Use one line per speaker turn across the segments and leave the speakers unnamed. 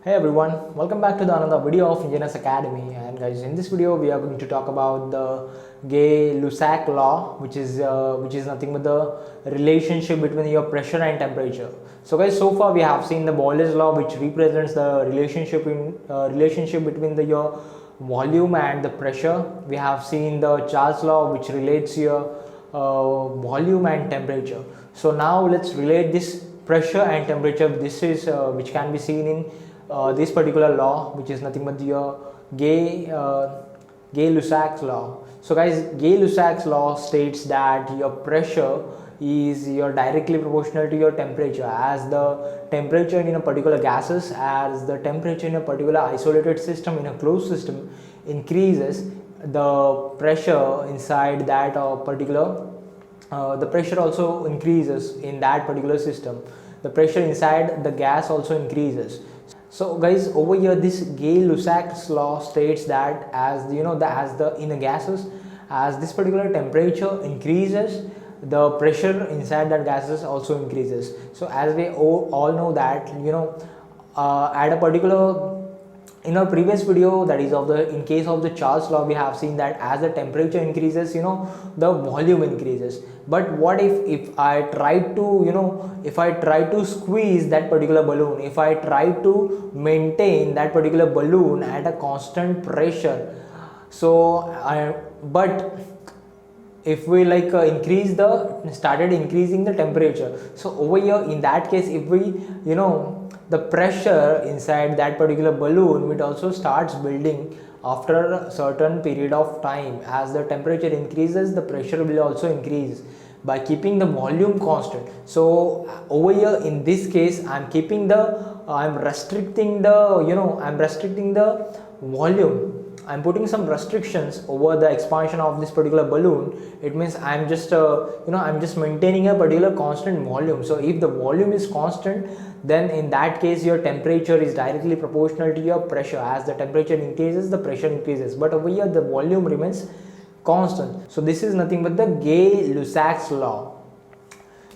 Hey everyone, welcome back to another video of Engineers Academy. And guys, in this video we are going to talk about the Gay-Lussac law, which is nothing but the relationship between your pressure and temperature. So guys, so far we have seen the Boyle's law, which represents the relationship between your volume and the pressure. We have seen the Charles law, which relates your volume and temperature. So now let's relate this pressure and temperature. This is which can be seen in this particular law, which is nothing but the Gay-Lussac's law. So guys, Gay-Lussac's law states that your pressure is directly proportional to your temperature. As the temperature in a particular gases, as the temperature in a particular isolated system, in a closed system increases, the pressure inside that particular the pressure also increases in that particular system. The pressure inside the gas also increases. So guys, over here this Gay-Lussac's law states that as in the gases, as this particular temperature increases, the pressure inside that gases also increases. So as we all know that at a particular, in our previous video, that is in case of the Charles law, we have seen that as the temperature increases, the volume increases. But what if I try to squeeze that particular balloon, if I try to maintain that particular balloon at a constant pressure, but if we started increasing the temperature, so over here in that case, if we the pressure inside that particular balloon, it also starts building after a certain period of time. As the temperature increases, the pressure will also increase by keeping the volume constant. So over here in this case, I'm restricting the volume. I'm putting some restrictions over the expansion of this particular balloon. It means I'm just maintaining a particular constant volume. So if the volume is constant, then in that case your temperature is directly proportional to your pressure. As the temperature increases, the pressure increases, but over here the volume remains constant. So this is nothing but the Gay-Lussac's law.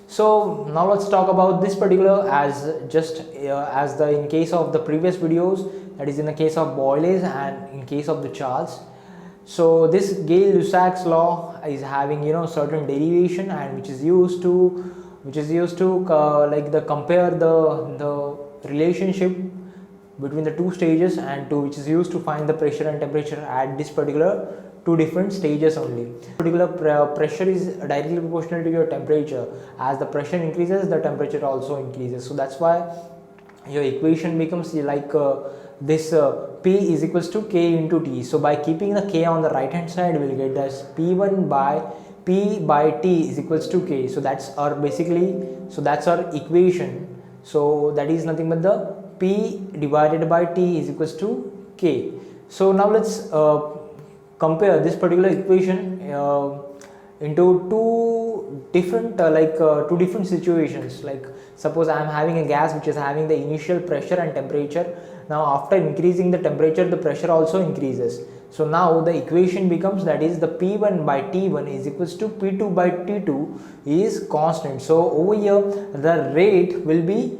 So now let's talk about this particular in case of the previous videos, that is in the case of Boyle's and in case of the Charles. So this Gay-Lussac's law is having certain derivation, and which is used to compare the relationship between the two stages, and which is used to find the pressure and temperature at this particular two different stages only. Particular pressure is directly proportional to your temperature. As the pressure increases, the temperature also increases. So that's why your equation becomes like this P is equals to K into T. So by keeping the K on the right hand side, we will get as P1 by P by T is equals to K. So that's our equation. So that is nothing but the P divided by T is equals to K. So now let's compare this particular equation into two different situations. Like suppose I am having a gas which is having the initial pressure and temperature. Now after increasing the temperature, the pressure also increases. So now the equation becomes, that is the P1 by T1 is equals to P2 by T2 is constant. So over here the rate will be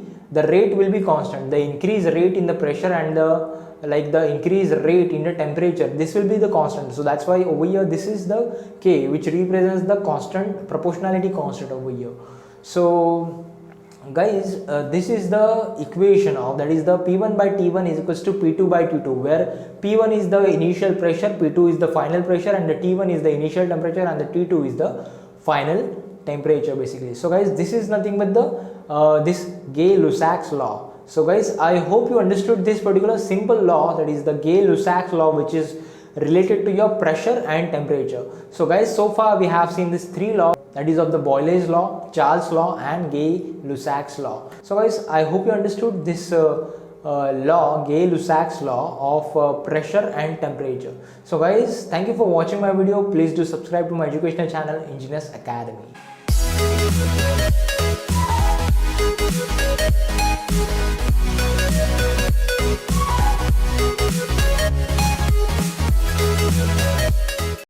constant. The increase rate in the pressure and the increase rate in the temperature, this will be the constant. So that's why over here this is the K, which represents the constant, proportionality constant over here. So guys, this is the equation of, that is the P1 by T1 is equals to P2 by T2, where P1 is the initial pressure, P2 is the final pressure, and the T1 is the initial temperature, and the T2 is the final temperature basically. So guys, this is nothing but the this Gay-Lussac's law. So guys, I hope you understood this particular simple law, that is the Gay-Lussac's law, which is related to your pressure and temperature. So guys, so far we have seen these three laws, that is of the Boyle's law, Charles law, and Gay-Lussac's law. So guys, I hope you understood this law, Gay-Lussac's law of pressure and temperature. So guys, thank you for watching my video. Please do subscribe to my educational channel, Engineers Academy.